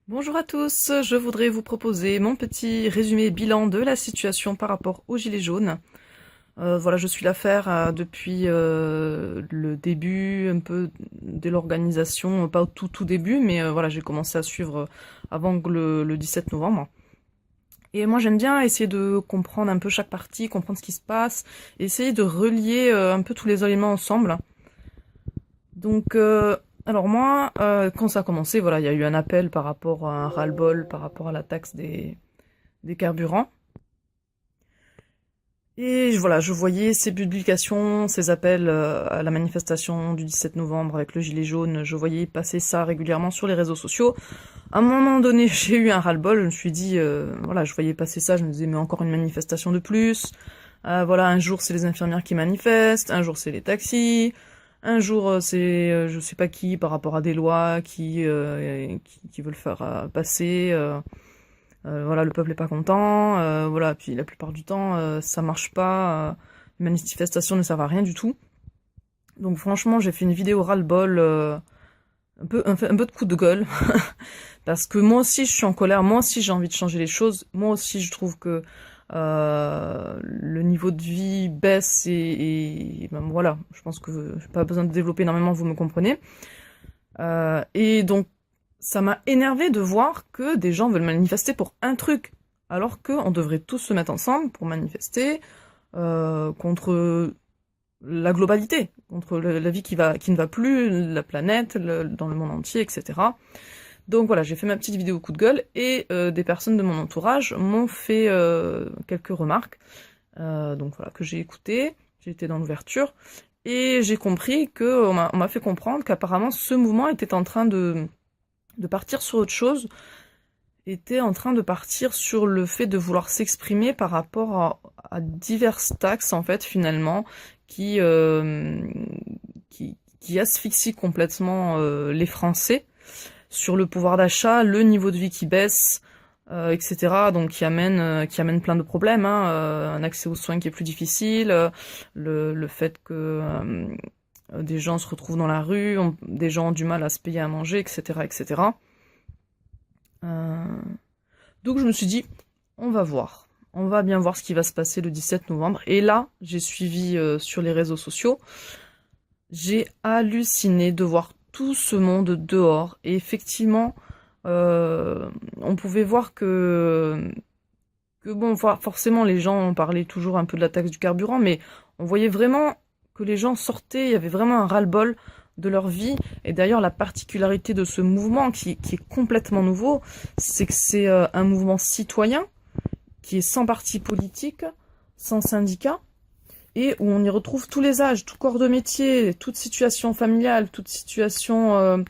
Bonjour à tous, je voudrais vous proposer mon petit résumé bilan de la situation par rapport aux Gilets jaunes. Voilà, je suis l'affaire depuis le début, un peu de l'organisation, pas au tout début, mais voilà, j'ai commencé à suivre avant que le 17 novembre. Et moi j'aime bien essayer de comprendre un peu chaque partie, comprendre ce qui se passe, essayer de relier un peu tous les éléments ensemble. Donc, alors moi, quand ça a commencé, voilà, il y a eu un appel par rapport à un ras-le-bol, par rapport à la taxe des carburants. Et voilà, je voyais ces publications, ces appels à la manifestation du 17 novembre avec le gilet jaune, je voyais passer ça régulièrement sur les réseaux sociaux. À un moment donné, j'ai eu un ras-le-bol, je me suis dit, voilà, je voyais passer ça, je me disais, mais encore une manifestation de plus. Voilà, un jour c'est les infirmières qui manifestent, un jour c'est les taxis, un jour c'est je sais pas qui par rapport à des lois qui veulent faire passer. Voilà, le peuple est pas content. Voilà, puis la plupart du temps ça marche pas. Les manifestations ne servent à rien du tout. Donc franchement, j'ai fait une vidéo ras-le-bol, un peu de coup de gueule, parce que moi aussi je suis en colère, moi aussi j'ai envie de changer les choses, moi aussi je trouve que le niveau de vie baisse et ben voilà, je pense que j'ai pas besoin de développer énormément, vous me comprenez. Et donc ça m'a énervé de voir que des gens veulent manifester pour un truc, alors qu'on devrait tous se mettre ensemble pour manifester contre la globalité, contre la vie qui ne va plus, la planète, dans le monde entier, etc. Donc voilà, j'ai fait ma petite vidéo coup de gueule et des personnes de mon entourage m'ont fait quelques remarques, donc voilà, que j'ai écouté, j'ai été dans l'ouverture, et j'ai compris que on m'a fait comprendre qu'apparemment ce mouvement était en train de partir sur autre chose, était en train de partir sur le fait de vouloir s'exprimer par rapport à diverses taxes en fait finalement qui qui asphyxient complètement les Français sur le pouvoir d'achat, le niveau de vie qui baisse, etc. Donc qui amène plein de problèmes, hein, un accès aux soins qui est plus difficile, le fait que des gens se retrouvent dans la rue, des gens ont du mal à se payer à manger, etc., etc. Euh, donc je me suis dit, on va voir. On va bien voir ce qui va se passer le 17 novembre. Et là, j'ai suivi sur les réseaux sociaux. J'ai halluciné de voir tout ce monde dehors. Et effectivement, on pouvait voir que bon, forcément, les gens parlaient toujours un peu de la taxe du carburant, mais on voyait vraiment que les gens sortaient, il y avait vraiment un ras-le-bol de leur vie. Et d'ailleurs, la particularité de ce mouvement, qui est complètement nouveau, c'est que c'est un mouvement citoyen, qui est sans parti politique, sans syndicat, et où on y retrouve tous les âges, tout corps de métier, toute situation familiale, toute situation,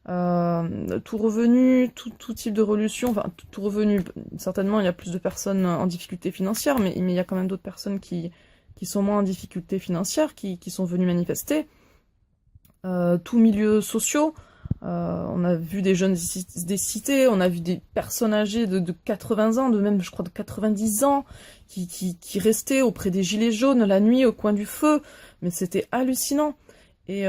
tout revenu, tout type de religion, enfin tout revenu. Certainement, il y a plus de personnes en difficulté financière, mais il y a quand même d'autres personnes qui sont moins en difficulté financière, qui sont venues manifester. Tous milieux sociaux. On a vu des jeunes des cités, on a vu des personnes âgées de 80 ans, de même je crois de 90 ans, qui restaient auprès des gilets jaunes la nuit au coin du feu, mais c'était hallucinant. Et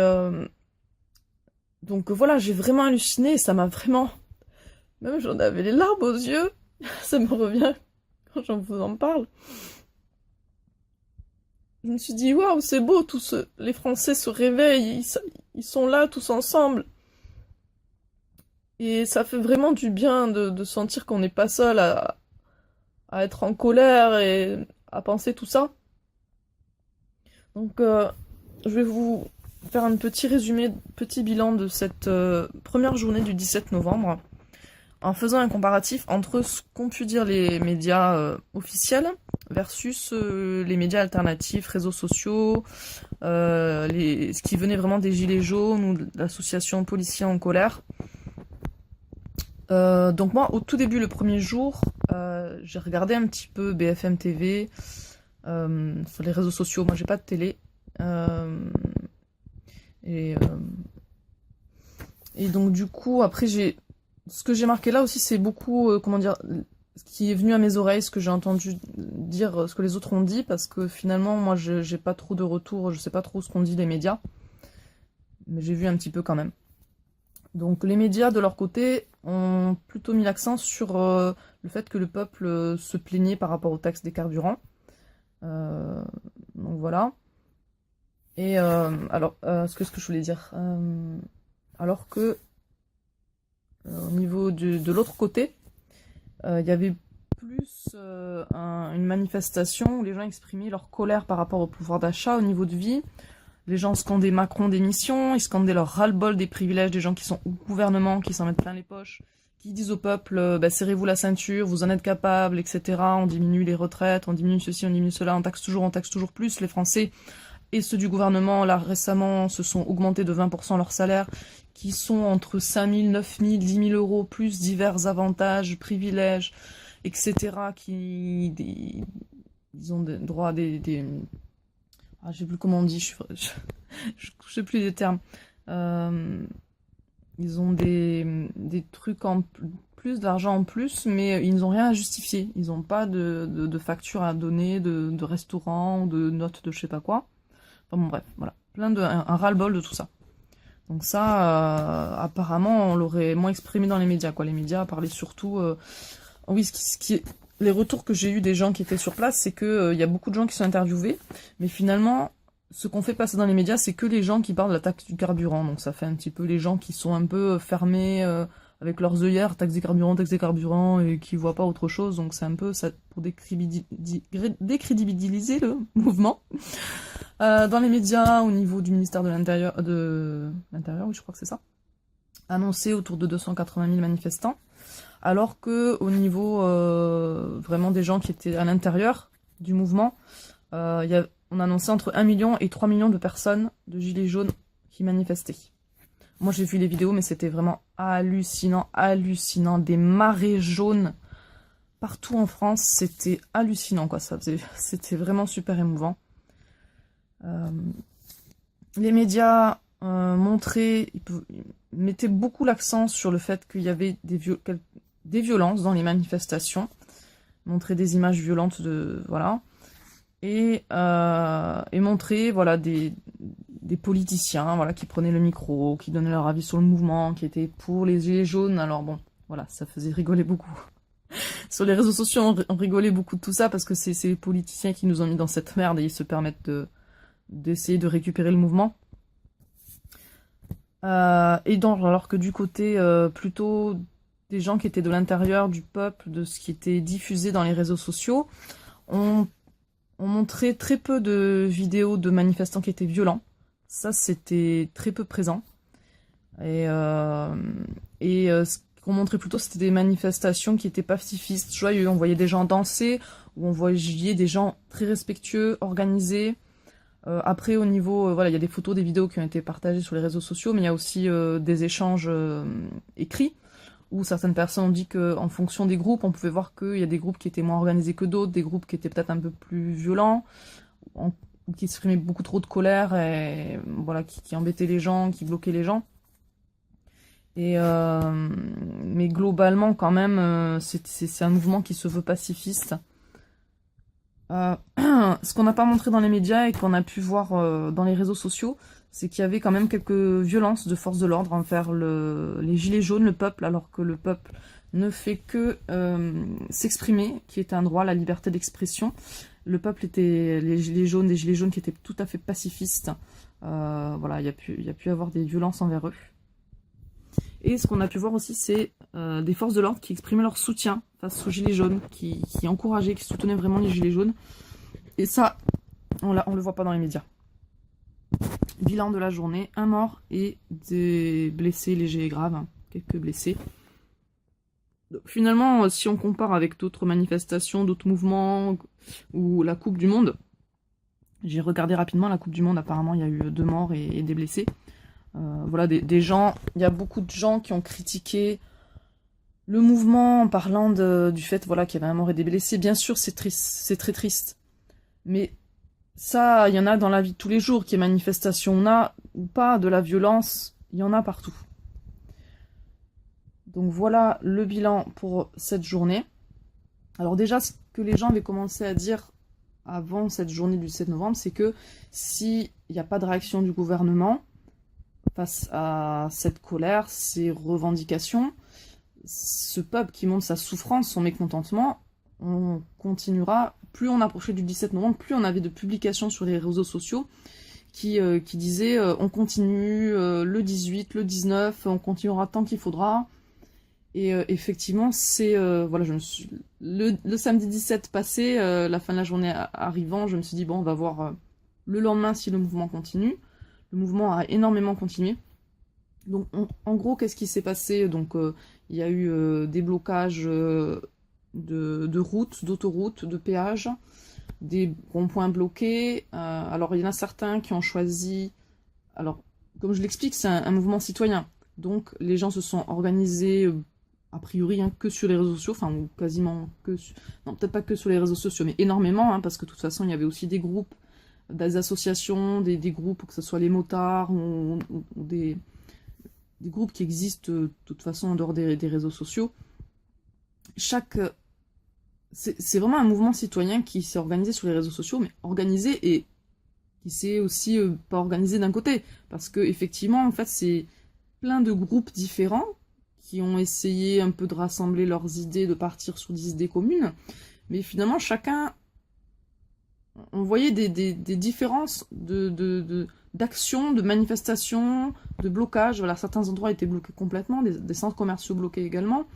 donc voilà, j'ai vraiment halluciné, et ça m'a vraiment... Même j'en avais les larmes aux yeux, ça me revient quand j'en vous en parle. Je me suis dit, waouh, c'est beau, les Français se réveillent, ils sont là tous ensemble. Et ça fait vraiment du bien de sentir qu'on n'est pas seul à être en colère et à penser tout ça. Donc je vais vous faire un petit résumé, petit bilan de cette première journée du 17 novembre, en faisant un comparatif entre ce qu'ont pu dire les médias officiels versus les médias alternatifs, réseaux sociaux, ce qui venait vraiment des Gilets jaunes ou de l'association Policiers en colère. Donc moi, au tout début, le premier jour, j'ai regardé un petit peu BFM TV, sur les réseaux sociaux. Moi, j'ai pas de télé. Et, euh, et donc du coup, après, ce que j'ai marqué là aussi, c'est beaucoup, comment dire, ce qui est venu à mes oreilles, ce que j'ai entendu dire, ce que les autres ont dit, parce que finalement, moi, j'ai pas trop de retour, je sais pas trop ce qu'ont dit les médias, mais j'ai vu un petit peu quand même. Donc les médias, de leur côté, ont plutôt mis l'accent sur le fait que le peuple se plaignait par rapport aux taxes des carburants. Donc voilà. Et alors, ce que je voulais dire, alors que au niveau de l'autre côté, il y avait plus une manifestation où les gens exprimaient leur colère par rapport au pouvoir d'achat, au niveau de vie. Les gens scandaient Macron démission, ils scandaient leur ras-le-bol des privilèges des gens qui sont au gouvernement, qui s'en mettent plein les poches, qui disent au peuple, bah, serrez-vous la ceinture, vous en êtes capable, etc. On diminue les retraites, on diminue ceci, on diminue cela, on taxe toujours plus. Les Français et ceux du gouvernement, là, récemment, se sont augmentés de 20% leur salaire, qui sont entre 5 000, 9 000, 10 000 euros, plus divers avantages, privilèges, etc. Ils ont des droits ah, je sais plus comment on dit, je sais plus des termes. Ils ont des trucs en plus, d'argent en plus, mais ils n'ont rien à justifier. Ils n'ont pas de facture à donner, de restaurant, de notes de je sais pas quoi. Enfin bon, bref, voilà. Un ras-le-bol de tout ça. Donc ça, apparemment, on l'aurait moins exprimé dans les médias, quoi. Les médias parlaient surtout... Oui, les retours que j'ai eu des gens qui étaient sur place, c'est que y a beaucoup de gens qui sont interviewés, mais finalement, ce qu'on fait passer dans les médias, c'est que les gens qui parlent de la taxe du carburant. Donc ça fait un petit peu les gens qui sont un peu fermés avec leurs œillères, taxe des carburants, et qui voient pas autre chose. Donc c'est un peu ça pour décrédibiliser le mouvement. Dans les médias, au niveau du ministère de l'Intérieur, oui, je crois que c'est ça, annoncé autour de 280 000 manifestants. Alors que au niveau vraiment des gens qui étaient à l'intérieur du mouvement, on annonçait entre 1 million et 3 millions de personnes de gilets jaunes qui manifestaient. Moi j'ai vu les vidéos, mais c'était vraiment hallucinant, des marées jaunes partout en France, c'était hallucinant quoi, c'était vraiment super émouvant. Les médias mettaient beaucoup l'accent sur le fait qu'il y avait des violences dans les manifestations, montrer des images violentes voilà, et montrer voilà des politiciens voilà qui prenaient le micro, qui donnaient leur avis sur le mouvement, qui étaient pour les gilets jaunes. Alors bon, voilà, ça faisait rigoler beaucoup. Sur les réseaux sociaux, on rigolait beaucoup de tout ça parce que c'est les politiciens qui nous ont mis dans cette merde et ils se permettent d'essayer de récupérer le mouvement. Alors que du côté plutôt des gens qui étaient de l'intérieur du peuple, de ce qui était diffusé dans les réseaux sociaux, on montrait très peu de vidéos de manifestants qui étaient violents. Ça, c'était très peu présent. Ce qu'on montrait plutôt, c'était des manifestations qui étaient pacifistes, joyeux. On voyait des gens danser, ou on voyait des gens très respectueux, organisés. Après, au niveau, voilà, il y a des photos, des vidéos qui ont été partagées sur les réseaux sociaux, mais il y a aussi des échanges écrits, où certaines personnes ont dit qu'en fonction des groupes, on pouvait voir qu'il y a des groupes qui étaient moins organisés que d'autres, des groupes qui étaient peut-être un peu plus violents, qui exprimaient beaucoup trop de colère, et voilà, qui embêtaient les gens, qui bloquaient les gens. Mais globalement, quand même, c'est un mouvement qui se veut pacifiste. Ce qu'on n'a pas montré dans les médias et qu'on a pu voir dans les réseaux sociaux, c'est qu'il y avait quand même quelques violences de force de l'ordre envers les gilets jaunes, le peuple, alors que le peuple ne fait que s'exprimer, qui est un droit, la liberté d'expression. Le peuple était des gilets jaunes qui étaient tout à fait pacifistes. Voilà, il y a pu avoir des violences envers eux. Et ce qu'on a pu voir aussi, c'est des forces de l'ordre qui exprimaient leur soutien face aux gilets jaunes, qui encourageaient, qui soutenaient vraiment les gilets jaunes. Et ça, on le voit pas dans les médias. Bilan de la journée, 1 mort et des blessés légers et graves, quelques blessés. Donc, finalement, si on compare avec d'autres manifestations, d'autres mouvements, ou la Coupe du Monde, j'ai regardé rapidement la Coupe du Monde, apparemment il y a eu 2 morts et des blessés. Voilà, des gens, il y a beaucoup de gens qui ont critiqué le mouvement en parlant du fait voilà, qu'il y avait un mort et des blessés. Bien sûr, c'est triste, c'est très triste. Mais ça, il y en a dans la vie de tous les jours, qu'il y ait manifestation, on a ou pas de la violence, il y en a partout. Donc voilà le bilan pour cette journée. Alors déjà, ce que les gens avaient commencé à dire avant cette journée du 7 novembre, c'est que s'il n'y a pas de réaction du gouvernement, face à cette colère, ces revendications, ce peuple qui montre sa souffrance, son mécontentement, on continuera. Plus on approchait du 17 novembre, plus on avait de publications sur les réseaux sociaux qui disaient on continue le 18, le 19, on continuera tant qu'il faudra. Et effectivement, c'est voilà, le samedi 17 passé, la fin de la journée arrivant, je me suis dit bon, on va voir le lendemain si le mouvement continue. Le mouvement a énormément continué. Donc en gros, qu'est-ce qui s'est passé? Donc il y a eu des blocages de routes, d'autoroutes, de péages, des ronds-points bloqués. Alors il y en a certains qui ont choisi... Alors, comme je l'explique, c'est un mouvement citoyen. Donc les gens se sont organisés, a priori, que sur les réseaux sociaux, enfin, ou quasiment que... Non, peut-être pas que sur les réseaux sociaux, mais énormément, parce que de toute façon, il y avait aussi des groupes, des associations, des groupes, que ce soit les motards, ou des groupes qui existent de toute façon en dehors des réseaux sociaux. C'est vraiment un mouvement citoyen qui s'est organisé sur les réseaux sociaux, mais organisé et qui s'est aussi pas organisé d'un côté. Parce que effectivement, en fait, c'est plein de groupes différents qui ont essayé un peu de rassembler leurs idées, de partir sur des idées communes. Mais finalement, chacun... On voyait des différences d'actions, de manifestations, de blocages. Voilà, certains endroits étaient bloqués complètement, des centres commerciaux bloqués également.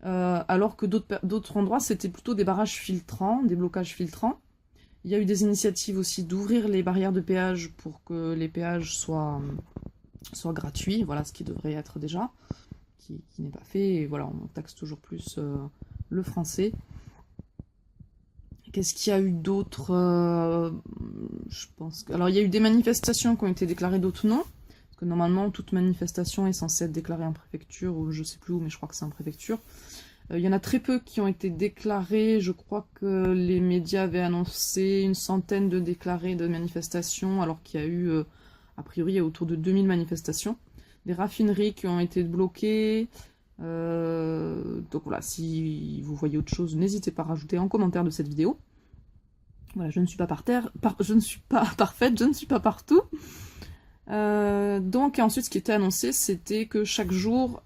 Alors que d'autres endroits, c'était plutôt des barrages filtrants, des blocages filtrants. Il y a eu des initiatives aussi d'ouvrir les barrières de péage pour que les péages soient gratuits, voilà ce qui devrait être déjà, qui n'est pas fait, et voilà, on taxe toujours plus le français. Qu'est-ce qu'il y a eu d'autre? Je pense que... Alors il y a eu des manifestations qui ont été déclarées, d'autres non. Parce que normalement, toute manifestation est censée être déclarée en préfecture, ou je sais plus où, mais je crois que c'est en préfecture. Il y en a très peu qui ont été déclarés. Je crois que les médias avaient annoncé une centaine de déclarés de manifestations, alors qu'il y a eu, a priori, il y a autour de 2000 manifestations. Des raffineries qui ont été bloquées. Donc voilà, si vous voyez autre chose, n'hésitez pas à rajouter en commentaire de cette vidéo. Voilà, je ne suis pas je ne suis pas parfaite, je ne suis pas partout. Donc ensuite, ce qui était annoncé, c'était que chaque jour,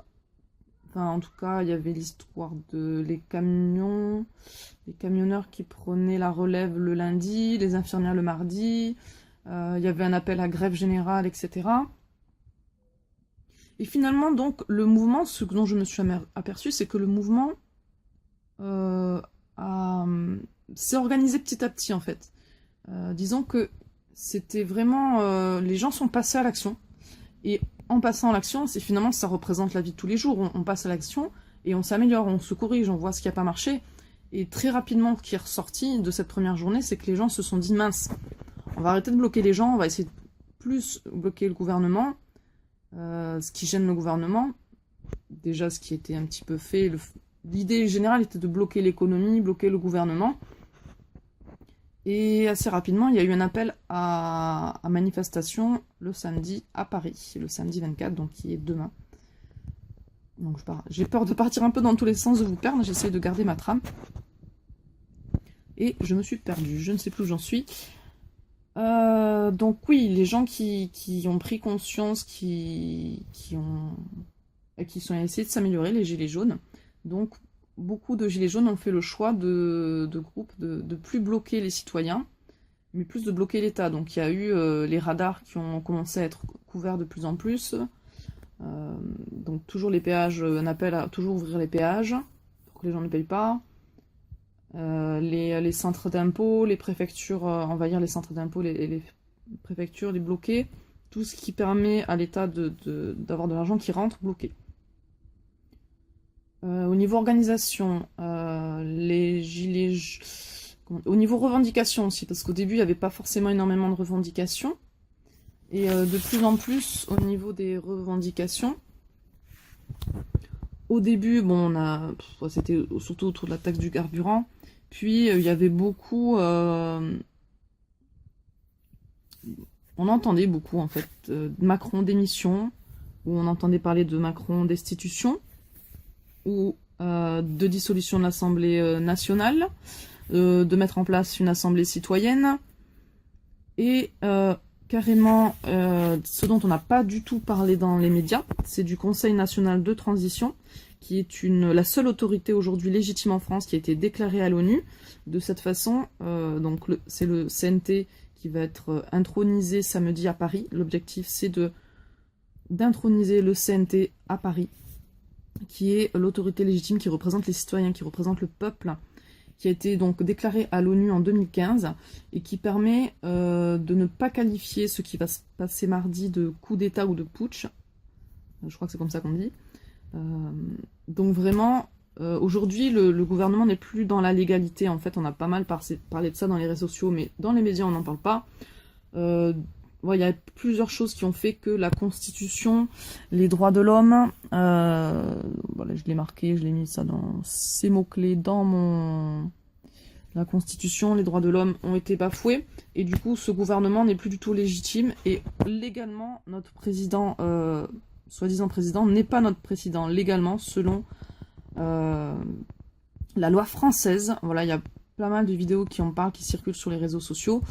enfin en tout cas, il y avait l'histoire de les camionneurs qui prenaient la relève le lundi, les infirmières le mardi, il y avait un appel à grève générale, etc. Et finalement, donc, le mouvement, ce dont je me suis aperçue, c'est que le mouvement s'est organisé petit à petit, en fait. Disons que c'était vraiment... les gens sont passés à l'action. Et en passant à l'action, c'est finalement, ça représente la vie de tous les jours. On passe à l'action et on s'améliore, on se corrige, on voit ce qui n'a pas marché. Et très rapidement, ce qui est ressorti de cette première journée, c'est que les gens se sont dit, mince, on va arrêter de bloquer les gens, on va essayer de plus bloquer le gouvernement. Ce qui gêne le gouvernement, déjà ce qui était un petit peu fait, l'idée générale était de bloquer l'économie, bloquer le gouvernement. Et assez rapidement, il y a eu un appel à manifestation le samedi à Paris, le samedi 24, donc qui est demain. Donc j'ai peur de partir un peu dans tous les sens, de vous perdre, j'essaie de garder ma trame. Et je me suis perdue, je ne sais plus où j'en suis. Donc oui, les gens qui ont pris conscience, qui sont essayés de s'améliorer, les gilets jaunes. Donc beaucoup de gilets jaunes ont fait le choix de groupes de plus bloquer les citoyens, mais plus de bloquer l'État. Donc il y a eu les radars qui ont commencé à être couverts de plus en plus. Donc toujours les péages, un appel à toujours ouvrir les péages pour que les gens ne payent pas. Les centres d'impôts, les préfectures, envahir les centres d'impôts, les préfectures, les bloquer, tout ce qui permet à l'État d'avoir de l'argent qui rentre, bloqué. Au niveau organisation, au niveau revendication aussi, parce qu'au début il n'y avait pas forcément énormément de revendications, et de plus en plus au niveau des revendications. Au début, bon, c'était surtout autour de la taxe du carburant. Puis, il y avait beaucoup... on entendait beaucoup, en fait, Macron démission, ou on entendait parler de Macron destitution, ou de dissolution de l'Assemblée nationale, de mettre en place une assemblée citoyenne. Et carrément ce dont on n'a pas du tout parlé dans les médias, c'est du Conseil national de transition, qui est la seule autorité aujourd'hui légitime en France qui a été déclarée à l'ONU. De cette façon, donc c'est le CNT qui va être intronisé samedi à Paris. L'objectif, c'est d'introniser le CNT à Paris, qui est l'autorité légitime qui représente les citoyens, qui représente le peuple, qui a été donc déclaré à l'ONU en 2015 et qui permet de ne pas qualifier ce qui va se passer mardi de coup d'État ou de putsch. Je crois que c'est comme ça qu'on dit. Donc vraiment, aujourd'hui, le gouvernement n'est plus dans la légalité. En fait, on a pas mal parlé de ça dans les réseaux sociaux, mais dans les médias, on n'en parle pas. Il y a plusieurs choses qui ont fait que la Constitution, les droits de l'homme, voilà, je l'ai marqué, je l'ai mis ça dans ces mots-clés dans la Constitution, les droits de l'homme ont été bafoués, et du coup, ce gouvernement n'est plus du tout légitime, et légalement, notre président, soi-disant président, n'est pas notre président, légalement, selon la loi française. Voilà, il y a pas mal de vidéos qui en parlent, qui circulent sur les réseaux sociaux.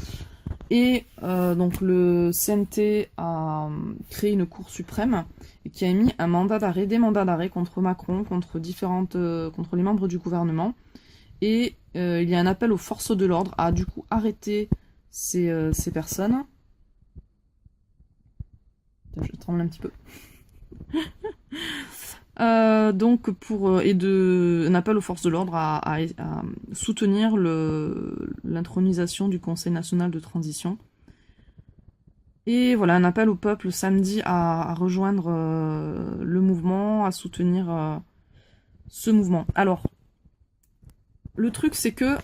Et donc le CNT a créé une cour suprême et qui a émis un mandat d'arrêt, des mandats d'arrêt contre Macron, contre contre les membres du gouvernement. Et il y a un appel aux forces de l'ordre à du coup arrêter ces personnes. Je tremble un petit peu. Donc un appel aux forces de l'ordre à soutenir l'intronisation du Conseil national de transition. Et voilà, un appel au peuple samedi à rejoindre le mouvement, à soutenir ce mouvement. Alors, le truc c'est que,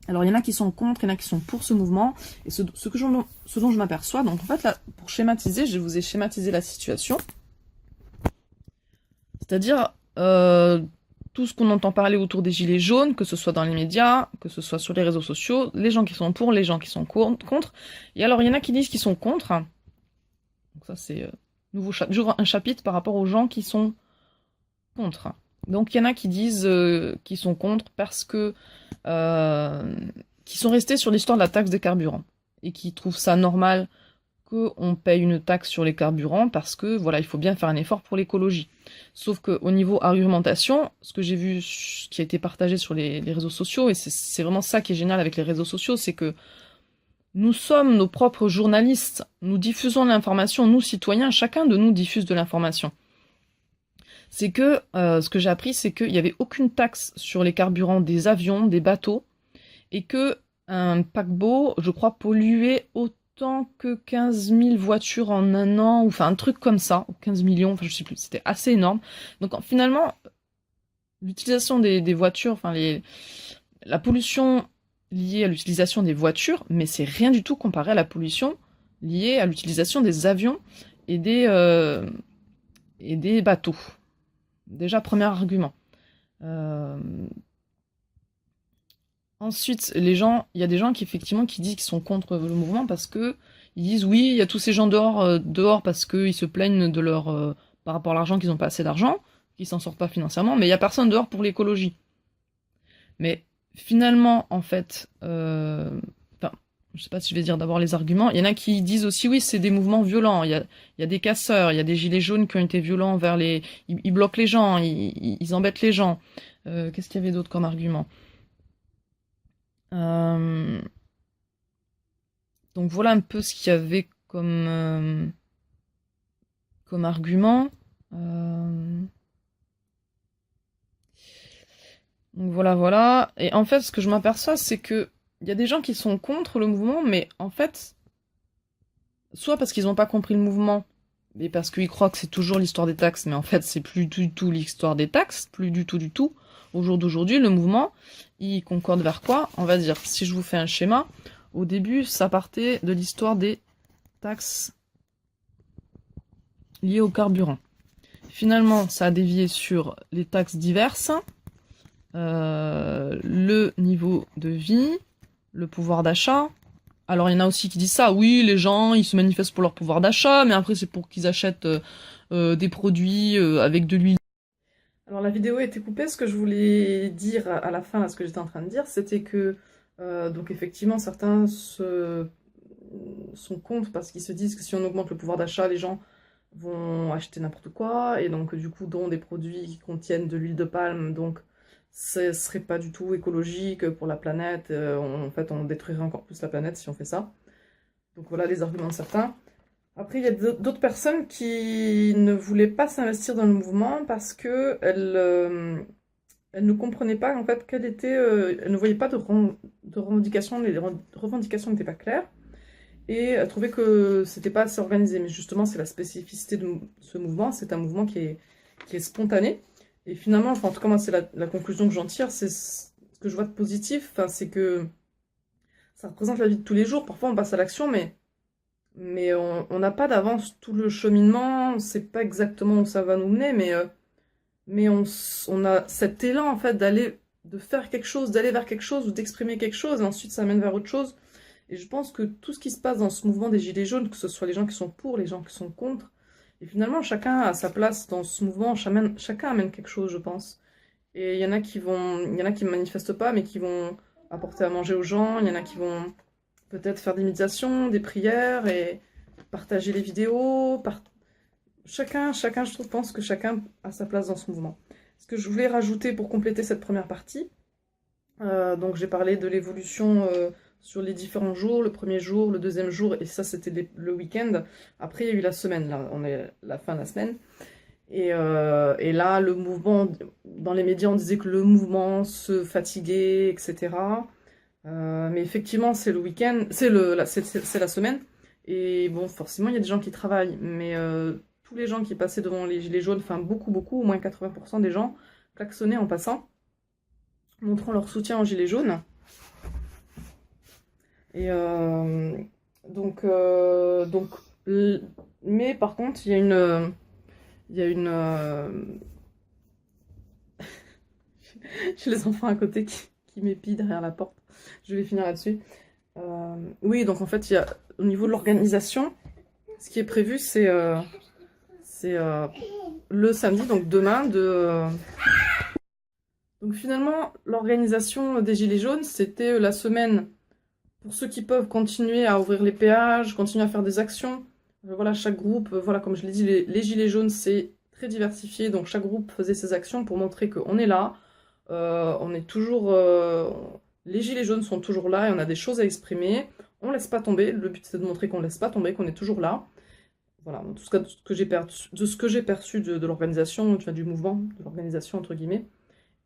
alors il y en a qui sont contre, il y en a qui sont pour ce mouvement, et ce dont je m'aperçois, donc en fait là, pour schématiser, je vous ai schématisé la situation. C'est-à-dire tout ce qu'on entend parler autour des gilets jaunes, que ce soit dans les médias, que ce soit sur les réseaux sociaux, les gens qui sont pour, les gens qui sont contre. Et alors, il y en a qui disent qu'ils sont contre. Donc ça, c'est toujours un chapitre par rapport aux gens qui sont contre. Donc, il y en a qui disent qu'ils sont contre parce que qui sont restés sur l'histoire de la taxe des carburants et qui trouvent ça normal qu'on paye une taxe sur les carburants parce que voilà, il faut bien faire un effort pour l'écologie. Sauf qu'au niveau argumentation, ce que j'ai vu qui a été partagé sur les réseaux sociaux, et c'est vraiment ça qui est génial avec les réseaux sociaux, c'est que nous sommes nos propres journalistes, nous diffusons l'information, nous citoyens, chacun de nous diffuse de l'information. C'est que, ce que j'ai appris, c'est qu'il n'y avait aucune taxe sur les carburants des avions, des bateaux, et que un paquebot, je crois, polluait autant que 15 000 voitures en un an, ou enfin un truc comme ça, 15 millions, enfin je sais plus, c'était assez énorme. Donc finalement, l'utilisation des voitures, enfin la pollution liée à l'utilisation des voitures, mais c'est rien du tout comparé à la pollution liée à l'utilisation des avions et des bateaux. Déjà, premier argument. Ensuite, il y a des gens qui effectivement qui disent qu'ils sont contre le mouvement parce que ils disent oui, il y a tous ces gens dehors parce qu'ils se plaignent de par rapport à l'argent qu'ils n'ont pas assez d'argent, qu'ils s'en sortent pas financièrement, mais il y a personne dehors pour l'écologie. Mais finalement, en fait, je sais pas si je vais dire d'abord les arguments. Il y en a qui disent aussi oui, c'est des mouvements violents. Il y a des casseurs, il y a des gilets jaunes qui ont été violents vers ils bloquent les gens, ils embêtent les gens. Qu'est-ce qu'il y avait d'autre comme argument? Donc voilà un peu ce qu'il y avait comme argument. Donc voilà. Et en fait, ce que je m'aperçois, c'est que il y a des gens qui sont contre le mouvement, mais en fait, soit parce qu'ils n'ont pas compris le mouvement, et parce qu'ils croient que c'est toujours l'histoire des taxes, mais en fait, c'est plus du tout l'histoire des taxes, plus du tout. Au jour d'aujourd'hui, le mouvement, il concorde vers quoi? On va dire, si je vous fais un schéma, au début, ça partait de l'histoire des taxes liées au carburant. Finalement, ça a dévié sur les taxes diverses, le niveau de vie, le pouvoir d'achat. Alors, il y en a aussi qui disent ça, oui, les gens, ils se manifestent pour leur pouvoir d'achat, mais après, c'est pour qu'ils achètent des produits avec de l'huile. Alors, la vidéo a été coupée. Ce que je voulais dire à la fin, là, ce que j'étais en train de dire, c'était que, donc, effectivement, certains sont contre parce qu'ils se disent que si on augmente le pouvoir d'achat, les gens vont acheter n'importe quoi, et donc du coup dont des produits qui contiennent de l'huile de palme, donc ce serait pas du tout écologique pour la planète, en fait on détruirait encore plus la planète si on fait ça. Donc voilà les arguments de certains. Après il y a d'autres personnes qui ne voulaient pas s'investir dans le mouvement parce que elles ne comprenaient pas en fait quelle était, elles ne voyaient pas de revendications, les revendications n'étaient pas claires. Et elle trouvait que c'était pas assez organisé. Mais justement, c'est la spécificité de ce mouvement. C'est un mouvement qui est spontané. Et finalement, enfin, en tout cas, moi, c'est la conclusion que j'en tire. C'est ce que je vois de positif. Enfin, c'est que ça représente la vie de tous les jours. Parfois, on passe à l'action, mais on n'a pas d'avance tout le cheminement. On ne sait pas exactement où ça va nous mener. Mais on a cet élan, en fait, de faire quelque chose, d'aller vers quelque chose ou d'exprimer quelque chose. Et ensuite, ça mène vers autre chose. Et je pense que tout ce qui se passe dans ce mouvement des Gilets jaunes, que ce soit les gens qui sont pour, les gens qui sont contre, et finalement chacun a sa place dans ce mouvement, chacun amène quelque chose, je pense. Et il y en a qui ne manifestent pas, mais qui vont apporter à manger aux gens, il y en a qui vont peut-être faire des méditations, des prières, et partager les vidéos. Chacun, je pense que chacun a sa place dans ce mouvement. Ce que je voulais rajouter pour compléter cette première partie, donc j'ai parlé de l'évolution sur les différents jours, le premier jour, le deuxième jour, et ça c'était le week-end. Après il y a eu la semaine, là on est à la fin de la semaine. Et là le mouvement, dans les médias on disait que le mouvement se fatiguait, etc. Mais effectivement c'est le week-end, c'est la semaine. Et bon forcément il y a des gens qui travaillent, mais tous les gens qui passaient devant les gilets jaunes, enfin beaucoup, au moins 80% des gens, klaxonnaient en passant, montrant leur soutien aux gilets jaunes. Et mais par contre, il y a une j'ai les enfants à côté qui m'épient derrière la porte. Je vais finir là-dessus. Oui, donc en fait, au niveau de l'organisation, ce qui est prévu, c'est le samedi, donc demain, donc finalement, l'organisation des Gilets jaunes, c'était la semaine. Pour ceux qui peuvent continuer à ouvrir les péages, continuer à faire des actions, voilà, chaque groupe, voilà, comme je l'ai dit, les Gilets jaunes, c'est très diversifié, donc chaque groupe faisait ses actions pour montrer qu'on est là, on est toujours, les Gilets jaunes sont toujours là et on a des choses à exprimer, on laisse pas tomber, le but c'est de montrer qu'on laisse pas tomber, qu'on est toujours là. Voilà, tout ce que j'ai perçu de l'organisation, du mouvement, de l'organisation entre guillemets.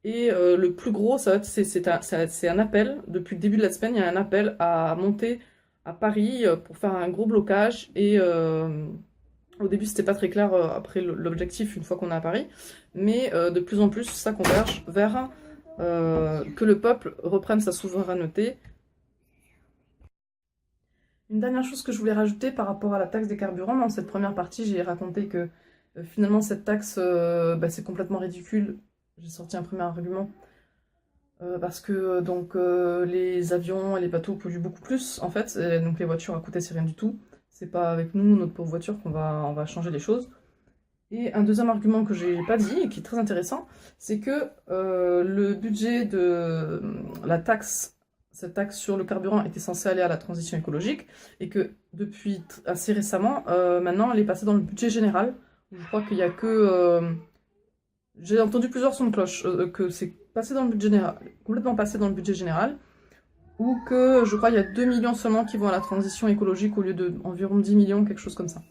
Et le plus gros, c'est un appel. Depuis le début de la semaine, il y a un appel à monter à Paris pour faire un gros blocage. Et au début, c'était pas très clair après l'objectif une fois qu'on est à Paris. Mais de plus en plus, ça converge vers que le peuple reprenne sa souveraineté. Une dernière chose que je voulais rajouter par rapport à la taxe des carburants, dans cette première partie, j'ai raconté que finalement cette taxe, c'est complètement ridicule. J'ai sorti un premier argument parce que donc les avions et les bateaux polluent beaucoup plus en fait, et donc les voitures à côté c'est rien du tout. C'est pas avec nous, notre pauvre voiture, on va changer les choses. Et un deuxième argument que j'ai pas dit et qui est très intéressant, c'est que le budget de la taxe, cette taxe sur le carburant était censée aller à la transition écologique et que depuis assez récemment, maintenant elle est passée dans le budget général. Je crois qu'il y a que j'ai entendu plusieurs sons de cloche, que c'est passé dans le budget général, complètement passé dans le budget général, ou que je crois il y a 2 millions seulement qui vont à la transition écologique au lieu de environ 10 millions, quelque chose comme ça.